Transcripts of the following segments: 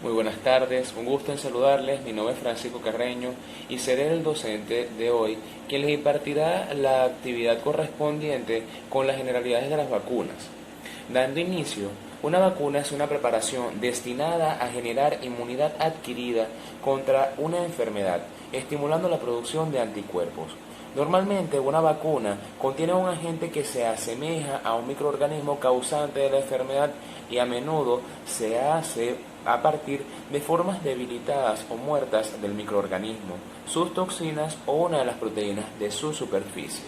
Muy buenas tardes, un gusto en saludarles. Mi nombre es Francisco Carreño y seré el docente de hoy quien les impartirá la actividad correspondiente con las generalidades de las vacunas. Dando inicio, una vacuna es una preparación destinada a generar inmunidad adquirida contra una enfermedad, estimulando la producción de anticuerpos. Normalmente una vacuna contiene un agente que se asemeja a un microorganismo causante de la enfermedad y a menudo se hace a partir de formas debilitadas o muertas del microorganismo, sus toxinas o una de las proteínas de su superficie.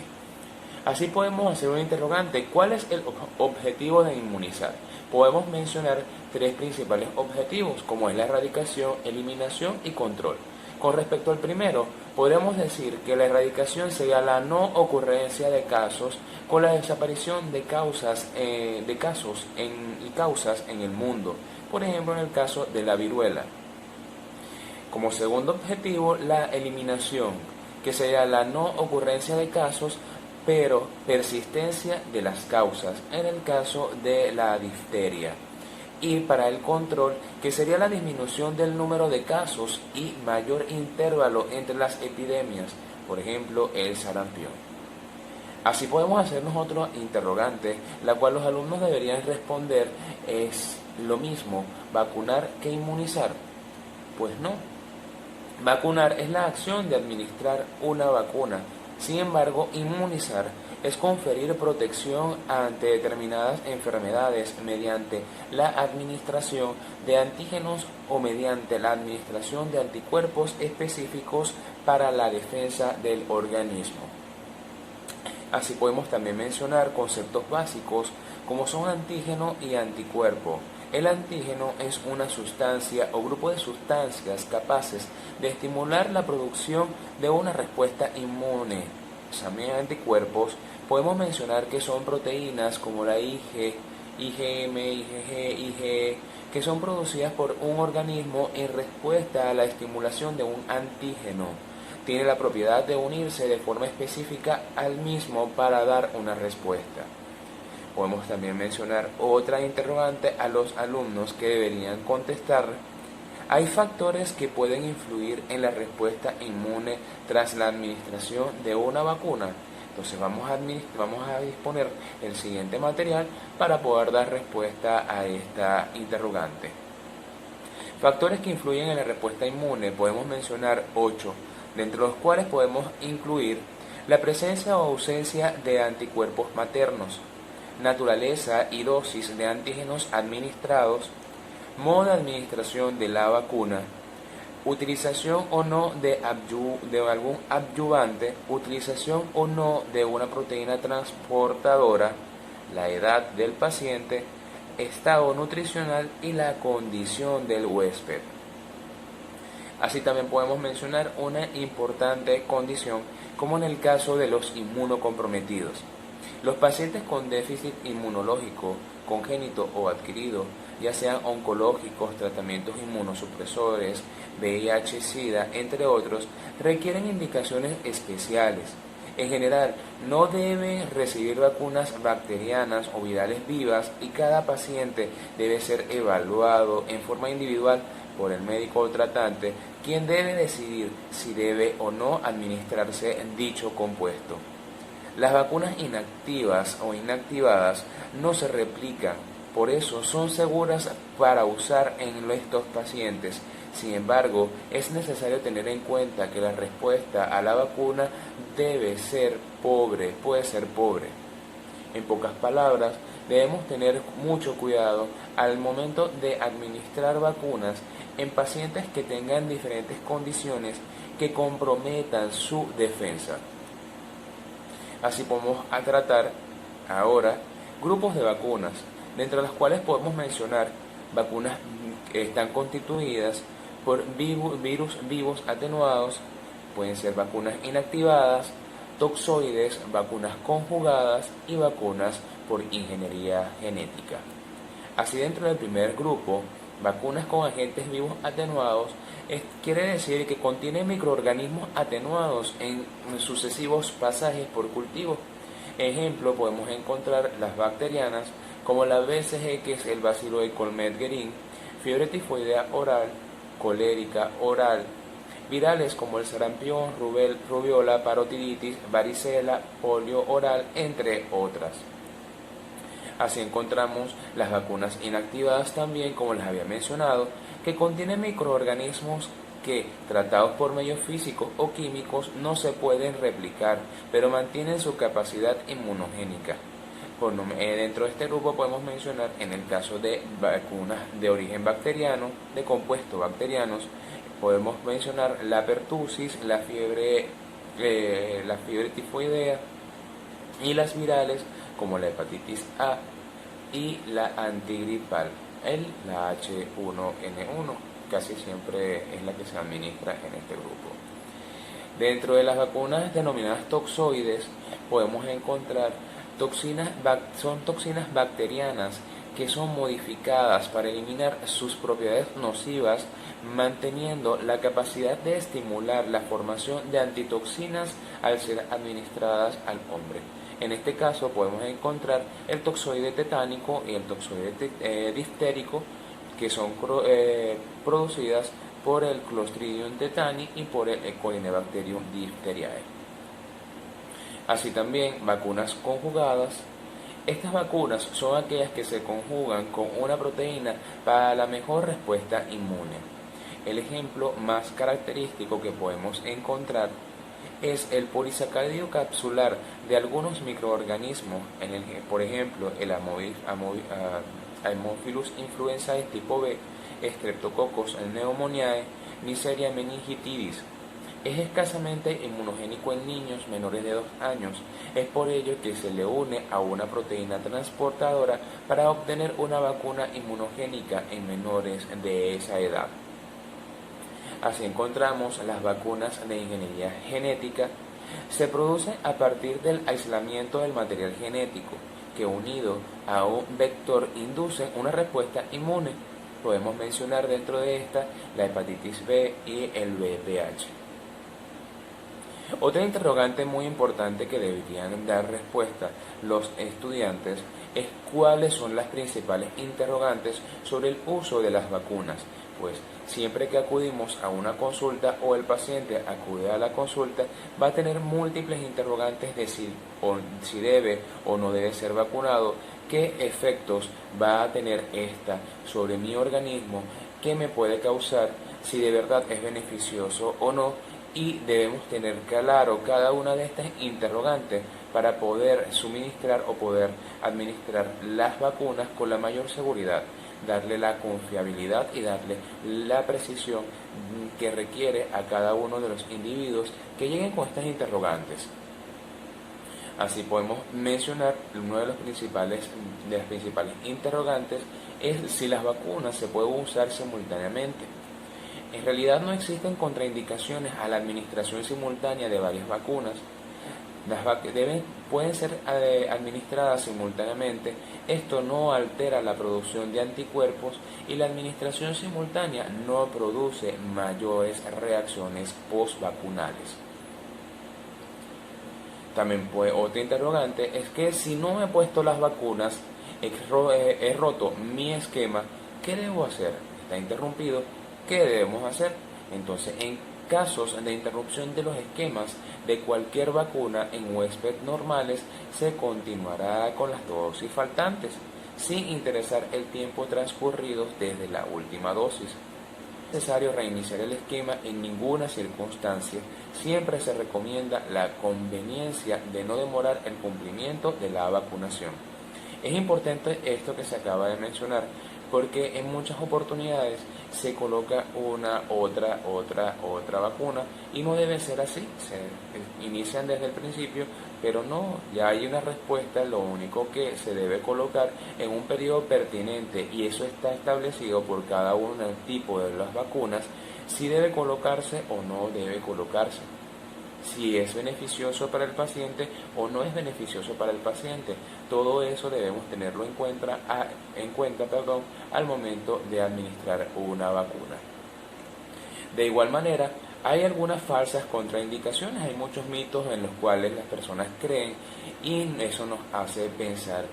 Así podemos hacer un interrogante: ¿cuál es el objetivo de inmunizar? Podemos mencionar tres principales objetivos, como es la erradicación, eliminación y control. Con respecto al primero, podríamos decir que la erradicación sería la no ocurrencia de casos con la desaparición de causas en el mundo, por ejemplo en el caso de la viruela. Como segundo objetivo, la eliminación, que sería la no ocurrencia de casos pero persistencia de las causas, en el caso de la difteria. Y para el control, que sería la disminución del número de casos y mayor intervalo entre las epidemias, por ejemplo el sarampión. Así podemos hacernos otro interrogante, la cual los alumnos deberían responder: ¿es lo mismo vacunar que inmunizar? Pues no. Vacunar es la acción de administrar una vacuna. Sin embargo, inmunizar es conferir protección ante determinadas enfermedades mediante la administración de antígenos o mediante la administración de anticuerpos específicos para la defensa del organismo. Así podemos también mencionar conceptos básicos como son antígeno y anticuerpo. El antígeno es una sustancia o grupo de sustancias capaces de estimular la producción de una respuesta inmune. También anticuerpos podemos mencionar que son proteínas como la IgM, IgG, IgE, que son producidas por un organismo en respuesta a la estimulación de un antígeno. Tiene la propiedad de unirse de forma específica al mismo para dar una respuesta. Podemos también mencionar otra interrogante a los alumnos que deberían contestar. Hay factores que pueden influir en la respuesta inmune tras la administración de una vacuna. Entonces vamos a disponer el siguiente material para poder dar respuesta a esta interrogante. Factores que influyen en la respuesta inmune, podemos mencionar 8, dentro de los cuales podemos incluir la presencia o ausencia de anticuerpos maternos, naturaleza y dosis de antígenos administrados, modo de administración de la vacuna, utilización o no de algún adyuvante, utilización o no de una proteína transportadora, la edad del paciente, estado nutricional y la condición del huésped. Así también podemos mencionar una importante condición, como en el caso de los inmunocomprometidos. Los pacientes con déficit inmunológico, congénito o adquirido, ya sean oncológicos, tratamientos inmunosupresores, VIH, SIDA, entre otros, requieren indicaciones especiales. En general, no deben recibir vacunas bacterianas o virales vivas y cada paciente debe ser evaluado en forma individual por el médico o tratante, quien debe decidir si debe o no administrarse dicho compuesto. Las vacunas inactivas o inactivadas no se replican, por eso son seguras para usar en estos pacientes. Sin embargo, es necesario tener en cuenta que la respuesta a la vacuna puede ser pobre. En pocas palabras, debemos tener mucho cuidado al momento de administrar vacunas en pacientes que tengan diferentes condiciones que comprometan su defensa. Así podemos tratar ahora grupos de vacunas, dentro de las cuales podemos mencionar vacunas que están constituidas por virus vivos atenuados, pueden ser vacunas inactivadas, toxoides, vacunas conjugadas y vacunas por ingeniería genética. Así, dentro del primer grupo, vacunas con agentes vivos atenuados, quiere decir que contiene microorganismos atenuados en sucesivos pasajes por cultivo. Ejemplo, podemos encontrar las bacterianas como la BCG, que es el Bacillo de Colmet-Guerin, fiebre tifoidea oral, colérica oral, virales como el sarampión, rubiola, parotiditis, varicela, polio oral, entre otras. Así encontramos las vacunas inactivadas también, como les había mencionado, que contienen microorganismos que, tratados por medios físicos o químicos, no se pueden replicar, pero mantienen su capacidad inmunogénica. Dentro de este grupo podemos mencionar, en el caso de vacunas de origen bacteriano, de compuestos bacterianos, podemos mencionar la pertusis, la fiebre tifoidea y las virales como la hepatitis A y la antigripal, la H1N1, casi siempre es la que se administra en este grupo. Dentro de las vacunas denominadas toxoides podemos encontrar son toxinas bacterianas que son modificadas para eliminar sus propiedades nocivas, manteniendo la capacidad de estimular la formación de antitoxinas al ser administradas al hombre. En este caso podemos encontrar el toxoide tetánico y el toxoide difterico, que son producidas por el Clostridium tetani y por el Helicobacterium diphtheriae. Así también vacunas conjugadas. Estas vacunas son aquellas que se conjugan con una proteína para la mejor respuesta inmune. El ejemplo más característico que podemos encontrar es el polisacárido capsular de algunos microorganismos, por ejemplo el Haemophilus influenzae tipo B, Streptococcus pneumoniae, Neisseria meningitidis. Es escasamente inmunogénico en niños menores de 2 años. Es por ello que se le une a una proteína transportadora para obtener una vacuna inmunogénica en menores de esa edad. Así encontramos las vacunas de ingeniería genética. Se produce a partir del aislamiento del material genético, que unido a un vector induce una respuesta inmune. Podemos mencionar dentro de esta la hepatitis B y el VPH. Otra interrogante muy importante que deberían dar respuesta los estudiantes es cuáles son las principales interrogantes sobre el uso de las vacunas. Pues siempre que acudimos a una consulta o el paciente acude a la consulta, va a tener múltiples interrogantes de si debe o no debe ser vacunado, qué efectos va a tener esta sobre mi organismo, qué me puede causar, si de verdad es beneficioso o no. Y debemos tener claro cada una de estas interrogantes para poder suministrar o poder administrar las vacunas con la mayor seguridad, darle la confiabilidad y darle la precisión que requiere a cada uno de los individuos que lleguen con estas interrogantes. Así podemos mencionar una de las principales interrogantes es si las vacunas se pueden usar simultáneamente. En realidad no existen contraindicaciones a la administración simultánea de varias vacunas. Pueden ser administradas simultáneamente. Esto no altera la producción de anticuerpos y la administración simultánea no produce mayores reacciones postvacunales. También otra interrogante es que si no me he puesto las vacunas, he roto mi esquema, ¿qué debo hacer? Está interrumpido. ¿Qué debemos hacer? Entonces, en casos de interrupción de los esquemas de cualquier vacuna en huésped normales, se continuará con las dosis faltantes, sin interesar el tiempo transcurrido desde la última dosis. No es necesario reiniciar el esquema en ninguna circunstancia. Siempre se recomienda la conveniencia de no demorar el cumplimiento de la vacunación. Es importante esto que se acaba de mencionar, porque en muchas oportunidades se coloca otra vacuna y no debe ser así. Se inician desde el principio, pero no, ya hay una respuesta. Lo único que se debe colocar en un periodo pertinente, y eso está establecido por cada uno del tipo de las vacunas, si debe colocarse o no debe colocarse, si es beneficioso para el paciente o no es beneficioso para el paciente. Todo eso debemos tenerlo en cuenta al momento de administrar una vacuna. De igual manera, Hay algunas falsas contraindicaciones, hay muchos mitos en los cuales las personas creen y eso nos hace pensar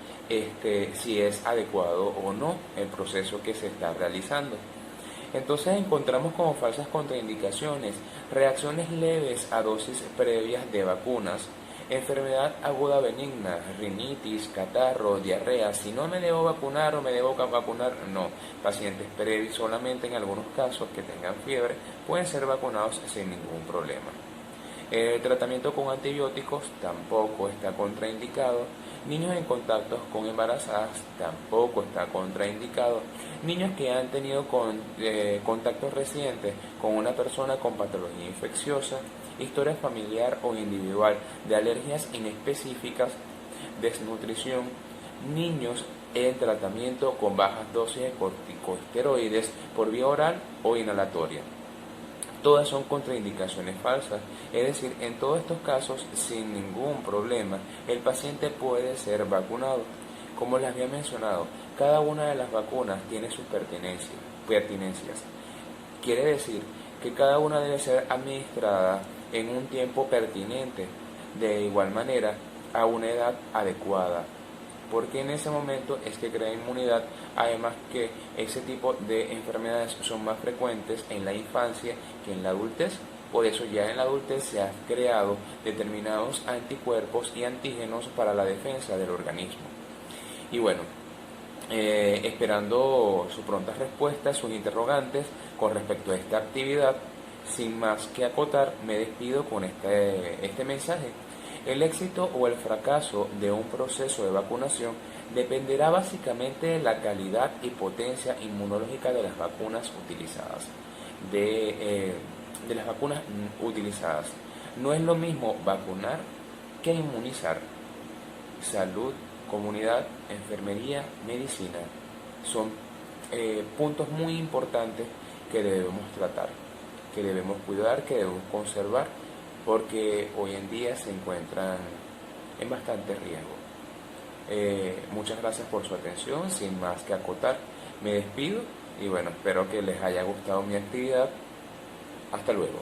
si es adecuado o no el proceso que se está realizando. Entonces encontramos como falsas contraindicaciones reacciones leves a dosis previas de vacunas, enfermedad aguda benigna, rinitis, catarro, diarrea. Si no me debo vacunar o me debo vacunar, no. Pacientes previos solamente en algunos casos que tengan fiebre pueden ser vacunados sin ningún problema. El tratamiento con antibióticos tampoco está contraindicado. Niños en contactos con embarazadas tampoco está contraindicado. Niños que han tenido contactos recientes con una persona con patología infecciosa, historia familiar o individual de alergias inespecíficas, desnutrición, niños en tratamiento con bajas dosis de corticosteroides por vía oral o inhalatoria. Todas son contraindicaciones falsas, es decir, en todos estos casos, sin ningún problema, el paciente puede ser vacunado. Como les había mencionado, cada una de las vacunas tiene sus pertinencias. Quiere decir que cada una debe ser administrada en un tiempo pertinente, de igual manera, a una edad adecuada, porque en ese momento es que crea inmunidad, además que ese tipo de enfermedades son más frecuentes en la infancia que en la adultez. Por eso ya en la adultez se han creado determinados anticuerpos y antígenos para la defensa del organismo. Y bueno, esperando sus prontas respuestas, sus interrogantes con respecto a esta actividad, sin más que acotar, me despido con este mensaje. El éxito o el fracaso de un proceso de vacunación dependerá básicamente de la calidad y potencia inmunológica de las vacunas utilizadas. De las vacunas utilizadas. No es lo mismo vacunar que inmunizar. Salud, comunidad, enfermería, medicina son puntos muy importantes que debemos tratar, que debemos cuidar, que debemos conservar, porque hoy en día se encuentran en bastante riesgo. Muchas gracias por su atención, sin más que acotar, me despido y bueno, espero que les haya gustado mi actividad. Hasta luego.